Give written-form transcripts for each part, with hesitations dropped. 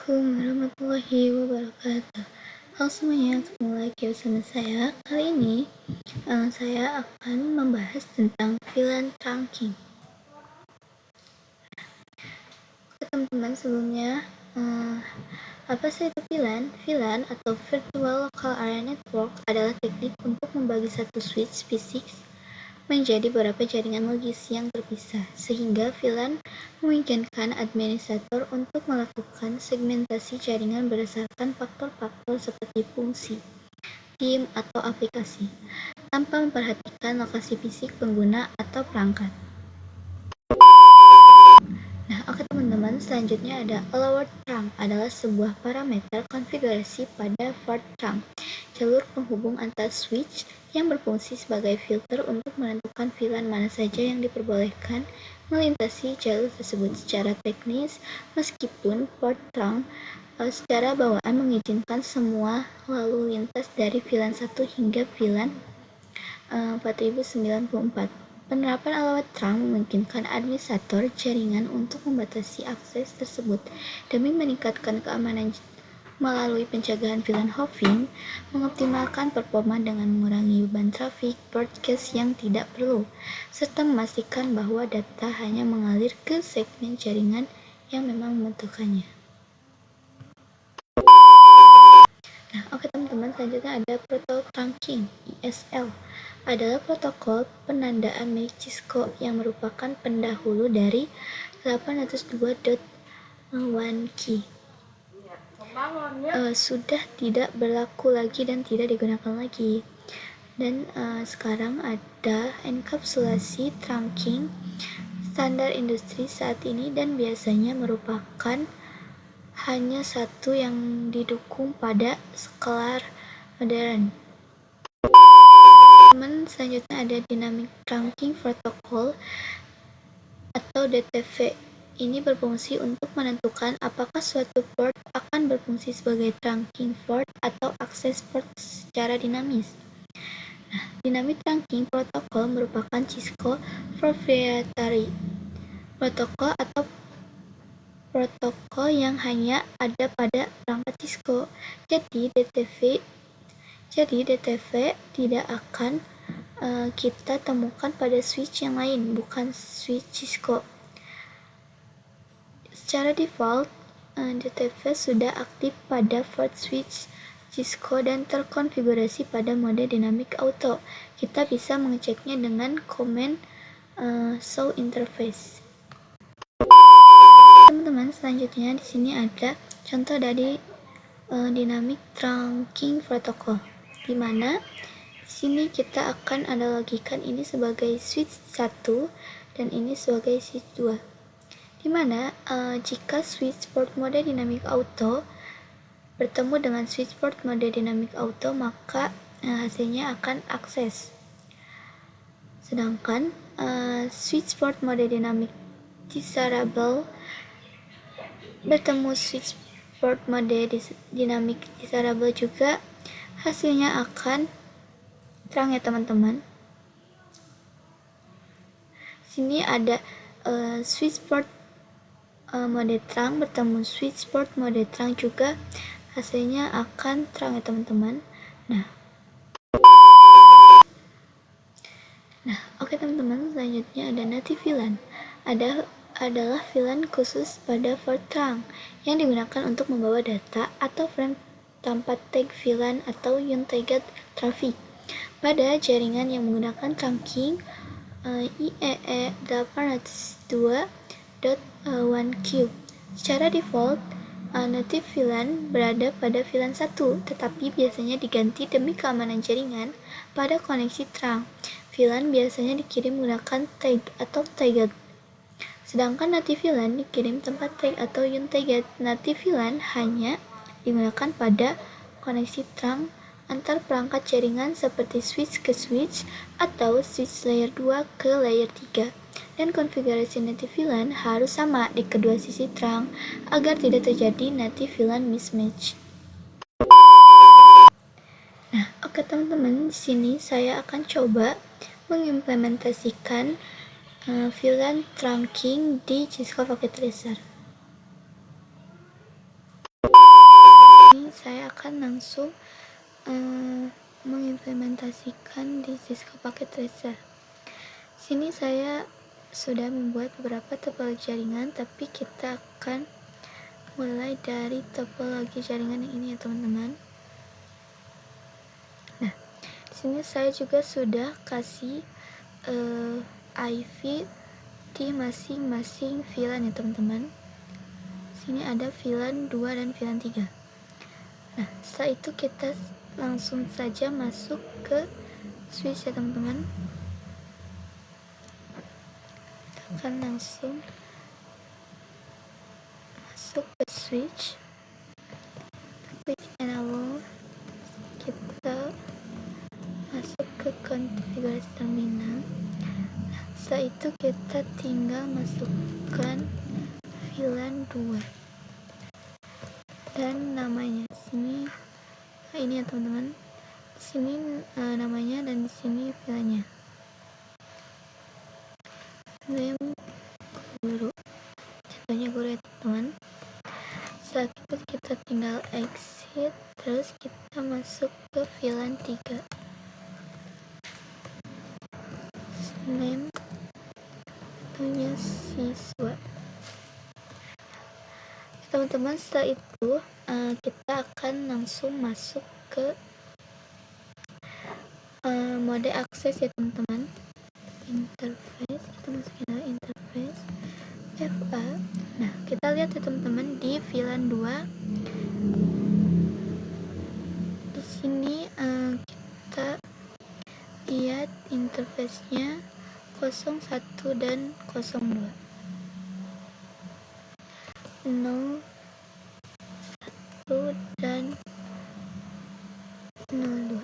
Assalamualaikum warahmatullahi wabarakatuh. Halo semuanya, ketemu lagi bersama saya. Kali ini saya akan membahas tentang VLAN trunking. Teman-teman, sebelumnya apa sih itu VLAN? VLAN atau Virtual Local Area Network adalah teknik untuk membagi satu switch fisik menjadi beberapa jaringan logis yang terpisah, sehingga VLAN memungkinkan administrator untuk melakukan segmentasi jaringan berdasarkan faktor-faktor seperti fungsi, tim, atau aplikasi, tanpa memperhatikan lokasi fisik pengguna atau perangkat. Nah, oke teman-teman, selanjutnya ada allower trunk adalah sebuah parameter konfigurasi pada port trunk, jalur penghubung antar switch yang berfungsi sebagai filter untuk menentukan VLAN mana saja yang diperbolehkan melintasi jalur tersebut. Secara teknis, meskipun port trunk secara bawaan mengizinkan semua lalu lintas dari VLAN 1 hingga VLAN 4094. Penerapan allower trunk memungkinkan administrator jaringan untuk membatasi akses tersebut demi meningkatkan keamanan melalui pencegahan VLAN hopping, mengoptimalkan performa dengan mengurangi beban trafik broadcast yang tidak perlu, serta memastikan bahwa data hanya mengalir ke segmen jaringan yang memang membutuhkannya. Nah, oke teman-teman, selanjutnya ada protokol trunking, ISL. Adalah protokol penandaan milik Cisco yang merupakan pendahulu dari 802.1q. Sudah tidak berlaku lagi dan tidak digunakan lagi. Dan sekarang ada enkapsulasi trunking standar industri saat ini dan biasanya merupakan hanya satu yang didukung pada skala modern. Selanjutnya ada Dynamic Trunking Protocol atau DTV. Ini berfungsi untuk menentukan apakah suatu port akan berfungsi sebagai trunking port atau akses port secara dinamis. Nah, Dynamic Trunking Protocol merupakan Cisco proprietary protokol atau protokol yang hanya ada pada perangkat Cisco. Jadi DTV tidak akan kita temukan pada switch yang lain, bukan switch Cisco. Secara default, DTV sudah aktif pada port switch Cisco dan terkonfigurasi pada mode dynamic auto. Kita bisa mengeceknya dengan command show interface. Teman-teman, selanjutnya di sini ada contoh dari dynamic trunking protocol, di mana di sini kita akan analogikan ini sebagai switch 1 dan ini sebagai switch 2. Di mana jika switch port mode dynamic auto bertemu dengan switch port mode dynamic auto, maka hasilnya akan akses. Sedangkan switch port mode dynamic desirable bertemu switch port mode dynamic desirable juga, hasilnya akan terang ya teman-teman. Sini ada switch port mode terang bertemu switch port mode terang juga, hasilnya akan terang ya teman-teman. Nah, oke teman-teman, selanjutnya ada native VLAN. Adalah VLAN khusus pada port terang yang digunakan untuk membawa data atau frame tanpa tag VLAN atau untagged traffic pada jaringan yang menggunakan trunking IEEE 802.1q. Secara default, native VLAN berada pada VLAN 1, tetapi biasanya diganti demi keamanan jaringan pada koneksi terang. VLAN biasanya dikirim menggunakan tag atau tagged, sedangkan native VLAN dikirim tanpa tag atau untagged. Native VLAN hanya digunakan pada koneksi terang antar perangkat jaringan seperti switch ke switch atau switch layer 2 ke layer 3, dan konfigurasi native VLAN harus sama di kedua sisi terang agar tidak terjadi native VLAN mismatch. Nah, oke teman-teman, di sini saya akan coba mengimplementasikan VLAN trunking di Cisco Packet Tracer. saya akan langsung mengimplementasikan di Cisco Packet Tracer. Sini saya sudah membuat beberapa topologi jaringan, tapi kita akan mulai dari topologi jaringan yang ini ya teman-teman. Nah, di sini saya juga sudah kasih IV di masing-masing VLAN ya teman-teman. Sini ada VLAN 2 dan VLAN 3. Nah, setelah itu kita langsung saja masuk ke switch ya teman-teman. Kita akan langsung masuk ke switch enable. Kita masuk ke konfigurasi terminal. Nah, setelah itu kita tinggal masukkan VLAN 2 dan namanya. Sini ini ya teman-teman. Di sini namanya dan di sini VLAN-nya. Name guru. Contohnya guru ya teman-teman. Setelah itu kita tinggal exit, terus kita masuk ke VLAN 3. Name tentunya siswa. Teman-teman, setelah itu kita akan langsung masuk ke mode akses ya teman-teman. Interface, kita masukin ke interface FA. Nah, kita lihat ya teman-teman di VLAN 2. Di sini kita lihat interface-nya 01 dan 02. 0, 1 dan 02.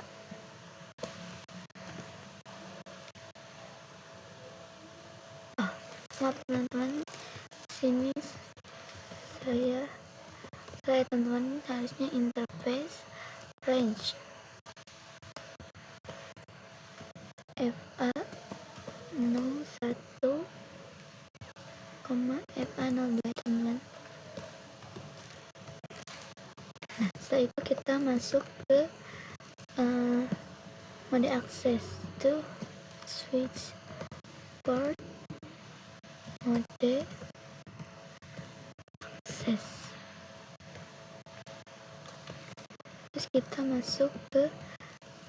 Maaf teman-teman, sini saya teman-teman harusnya interface range FA 01, FA 02 teman-teman. Nah, setelah itu kita masuk ke mode akses to switch port mode akses. Terus kita masuk ke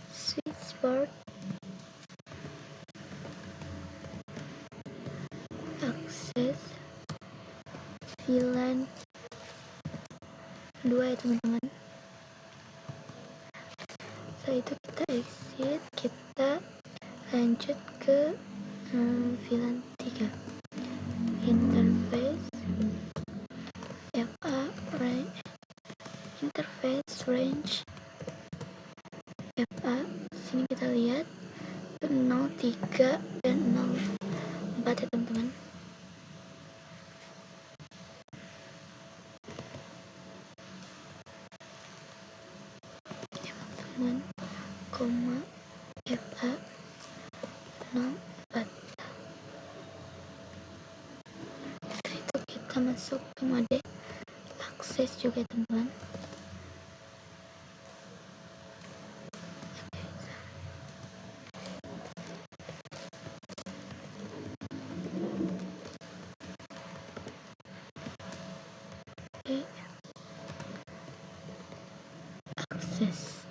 switch port akses VLAN 2 ya teman-teman. Setelah itu kita exit, kita lanjut ke VLAN 3. Interface FA range, interface range FA. Sini kita lihat 03 dan 04 ya teman-teman. Koma FA 04. Setelah itu kita masuk ke mode akses juga teman-teman. Akses.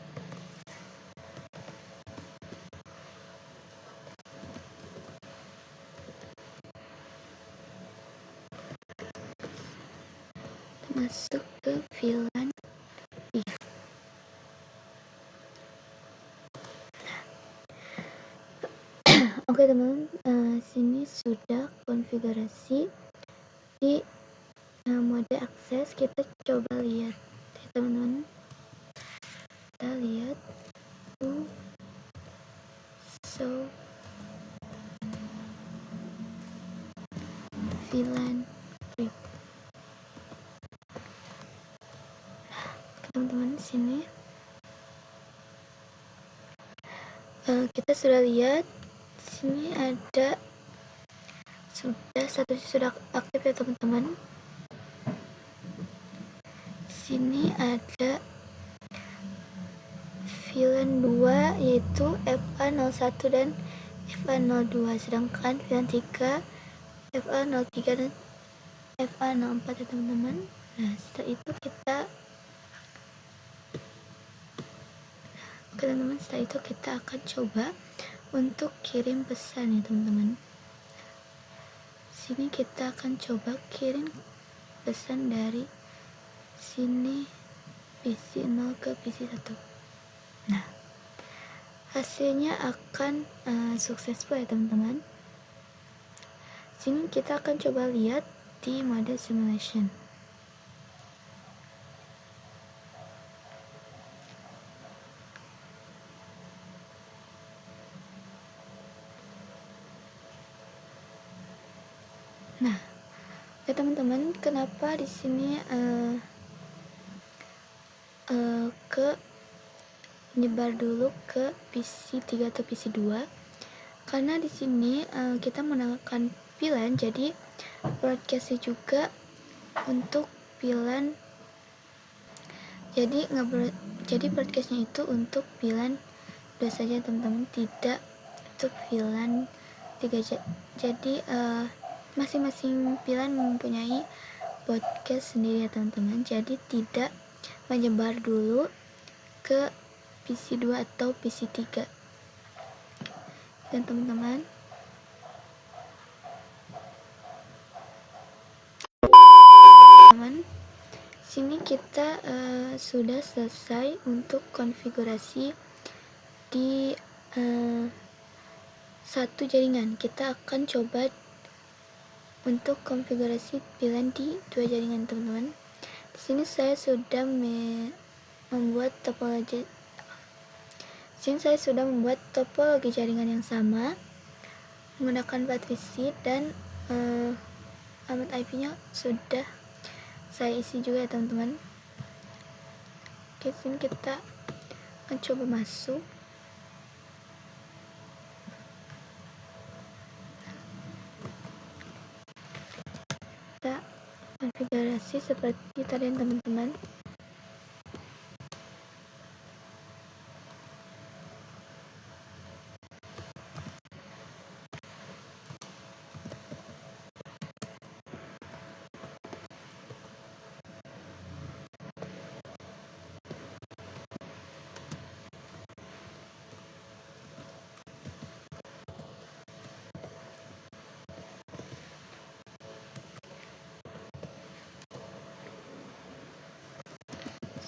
Masuk ke VLAN 3. Oke teman-teman, sini sudah konfigurasi di mode akses. Kita coba lihat ya teman-teman. Kita lihat so VLAN 3. Teman-teman, sini kita sudah lihat. Sini ada sudah aktif ya teman-teman. Sini ada villain 2 yaitu FA01 dan FA02, sedangkan villain 3 FA03 dan FA04 ya teman-teman. Nah, setelah itu kita akan coba untuk kirim pesan ya teman-teman. Sini kita akan coba kirim pesan dari sini PC 0 ke PC 1. Nah, hasilnya akan successful ya teman-teman. Sini kita akan coba lihat di mode simulation. Nah, ya teman-teman, kenapa di sini nyebar dulu ke PC 3 atau PC 2? Karena di sini kita menggunakan VLAN, jadi broadcastnya juga untuk VLAN. Jadi broadcastnya itu untuk VLAN 2 saja teman-teman, tidak untuk VLAN 3. Jadi masing-masing VLAN mempunyai broadcast sendiri ya teman-teman, jadi tidak menyebar dulu ke PC 2 atau PC 3. Dan teman-teman, sini kita sudah selesai untuk konfigurasi di satu jaringan. Kita akan coba untuk konfigurasi VLAN di 2 jaringan teman-teman. Di sini saya sudah membuat topologi jaringan yang sama menggunakan PAT/VC dan alamat IP-nya sudah saya isi juga ya teman-teman. Oke, sini kita akan coba masuk. Kita konfigurasi seperti tadi teman-teman.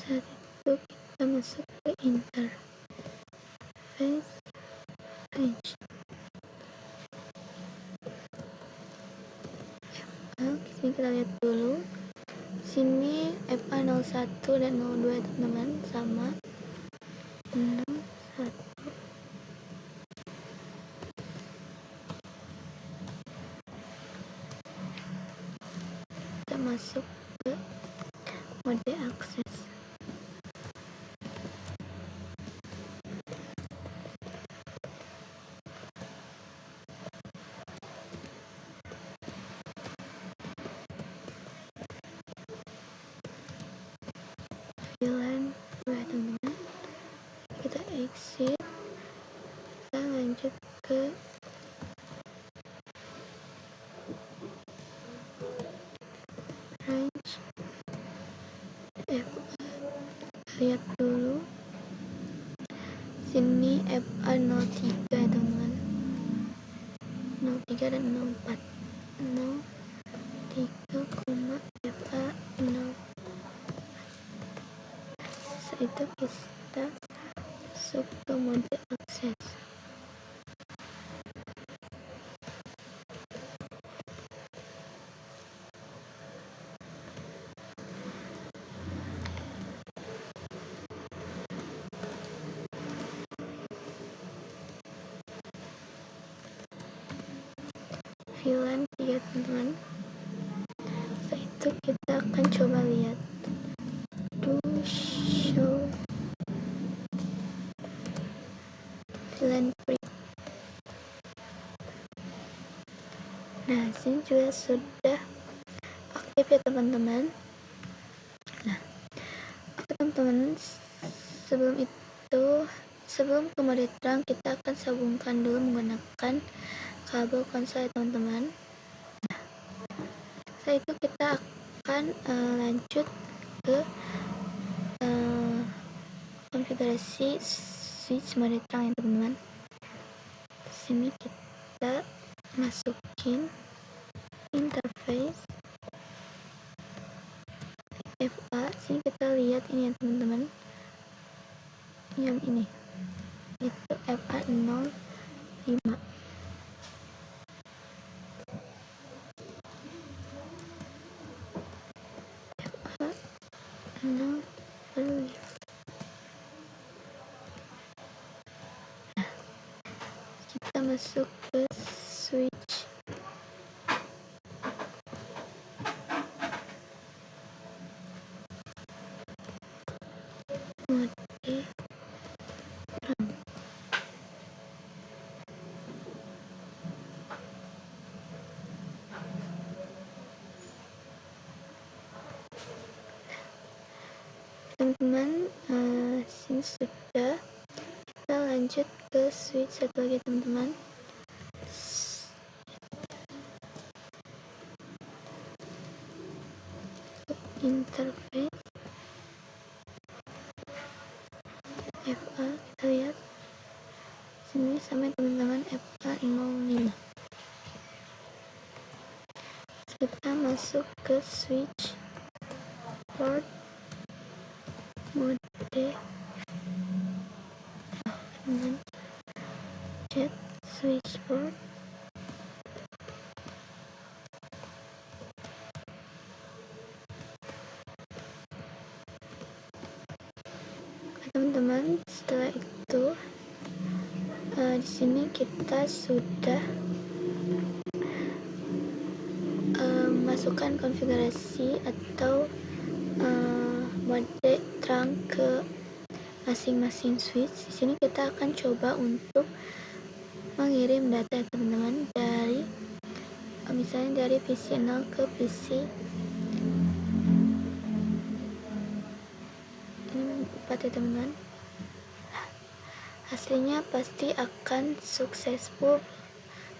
Saat itu kita masuk ke interface range. Sini kita lihat dulu. Sini FA01 dan 02 teman-teman sama 01. Kita masuk ke mode akses. VLAN 2 teman-teman, kita exit, kita lanjut ke range FA. Lihat dulu sini FA03 teman-teman, 03 dan 04, 03, FA0. Setelah itu kita masuk ke mode akses. VLAN 3 teman-teman. Setelah itu kita akan coba lihat do show VLAN free. Nah, sini juga sudah aktif ya teman-teman. Nah, oke teman-teman, sebelum itu Sebelum ke mode terang, kita akan sambungkan dulu menggunakan kabel konsol ya teman-teman. Setelah itu kita akan lanjut ke konfigurasi switch mode terang ya teman-teman. Di sini kita masukin interface FA. Sini kita lihat ini ya teman-teman, yang ini itu FA05. Kita masuk ke switch mode terang. Teman-teman, sini sudah. Kita lanjut ke switch satu lagi teman-teman, interface FA. Kita lihat sini sama teman-teman, FA05. Kita masuk ke switch port mode dengan jet switch port. Teman-teman, setelah itu di sini kita sudah masukkan konfigurasi atau mode terang ke masing-masing switch. Di sini kita akan coba untuk mengirim data ya teman-teman, dari misalnya dari PC 0 ke PC ini 4 ya teman-teman. Hasilnya pasti akan successful.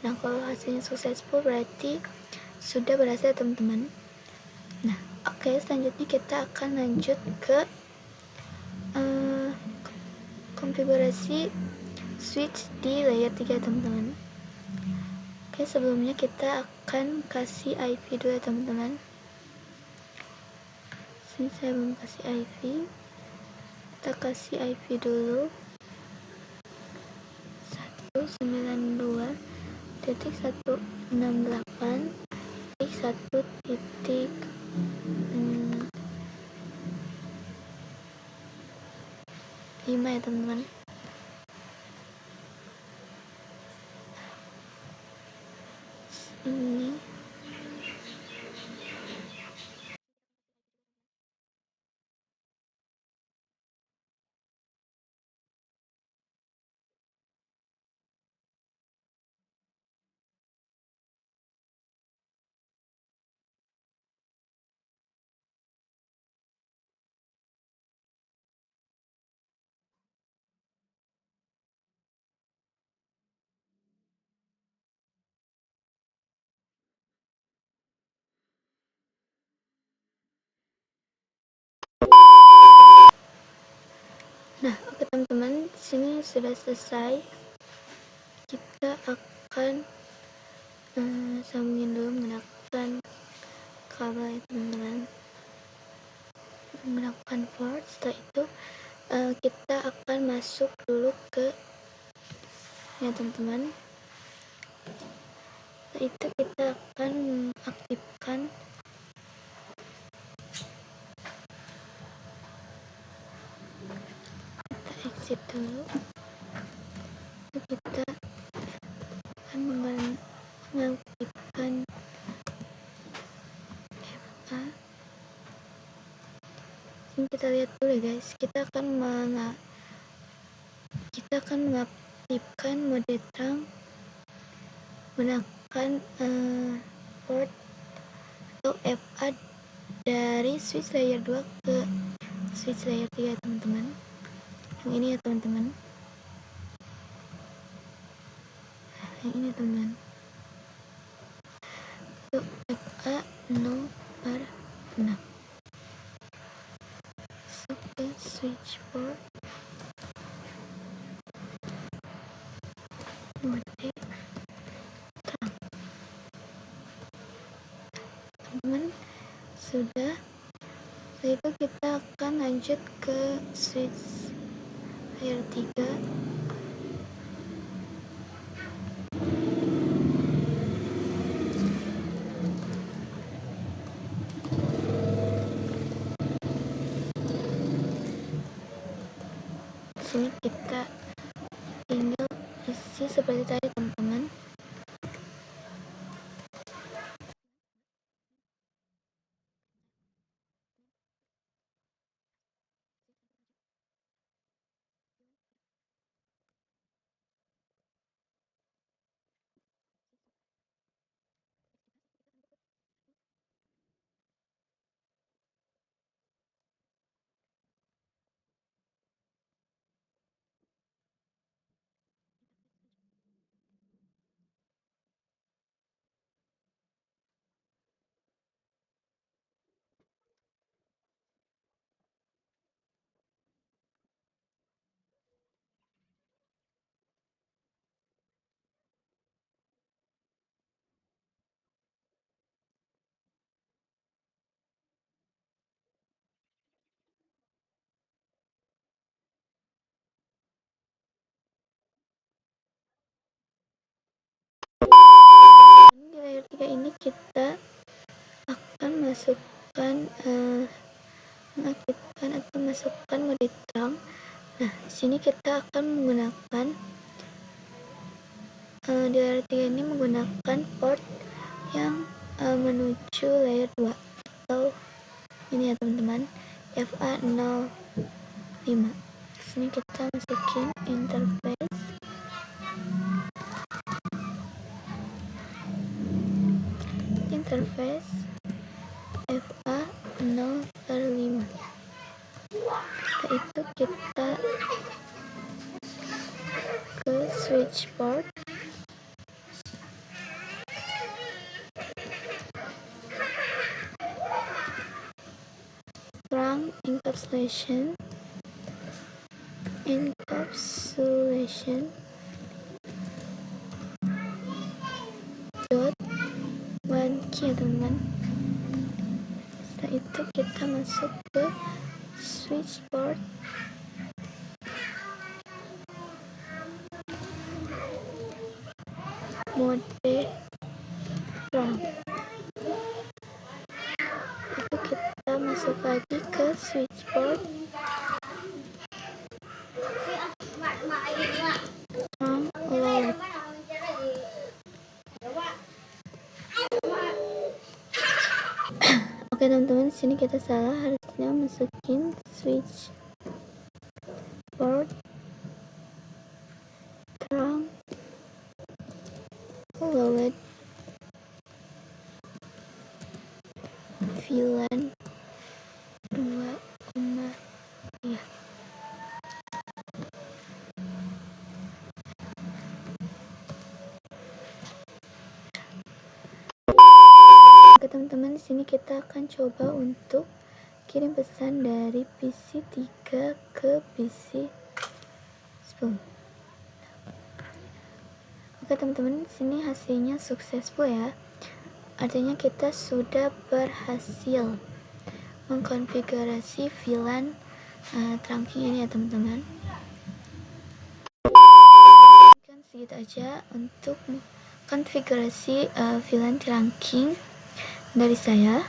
Nah, kalau hasilnya successful berarti sudah berhasil teman-teman. Nah, oke, selanjutnya kita akan lanjut ke konfigurasi switch di layer 3 teman-teman. Oke, sebelumnya kita akan kasih IP dulu ya teman-teman. Sini saya belum kasih IP. Kita kasih IP dulu 192.168.1.5 ya teman-teman. Ini nah, oke teman-teman, sini sudah selesai. Kita akan sambungin dulu menggunakan kabel ya teman-teman, menggunakan port. Setelah itu kita akan masuk dulu ke ya teman-teman. Setelah itu kita akan aktifkan exit dulu. Kita akan mengaktifkan FA. Ini kita lihat dulu ya guys. Kita akan mengaktifkan mode terang menggunakan port atau FA dari switch layer 2 ke switch layer 3 teman-teman. Yang ini ya teman-teman. yang ini teman. Untuk FA 0 per 6. Masuk ke switchboard mode terang. Teman-teman sudah. Setelah itu kita akan lanjut ke switch layar 3. Sini kita tinggal isi seperti tadi teman-teman. Di layar 3 ini kita akan masukkan mengaktifkan atau masukkan mode terang. Nah, di sini kita akan menggunakan di layar 3 ini menggunakan port yang menuju layar 2 atau ini ya teman-teman, FA05. Di sini kita masukin interface. Interface FA0/5. Setelah itu kita ke switchboard. Terang encapsulation dot 1 key ya teman-teman. Setelah itu kita masuk ke switchboard mode terang. Itu kita masuk lagi ke switchboard terang low. Oke teman-teman, di sini kita salah, harusnya masukin switch board terang lowered VLAN 2,3. Oke teman-teman, di sini kita akan coba untuk kirim pesan dari PC 3 ke PC 10. Oke teman-teman, di sini hasilnya successful ya. Artinya kita sudah berhasil mengkonfigurasi VLAN trunking ini ya teman-teman. Segitu aja untuk konfigurasi VLAN trunking dari saya.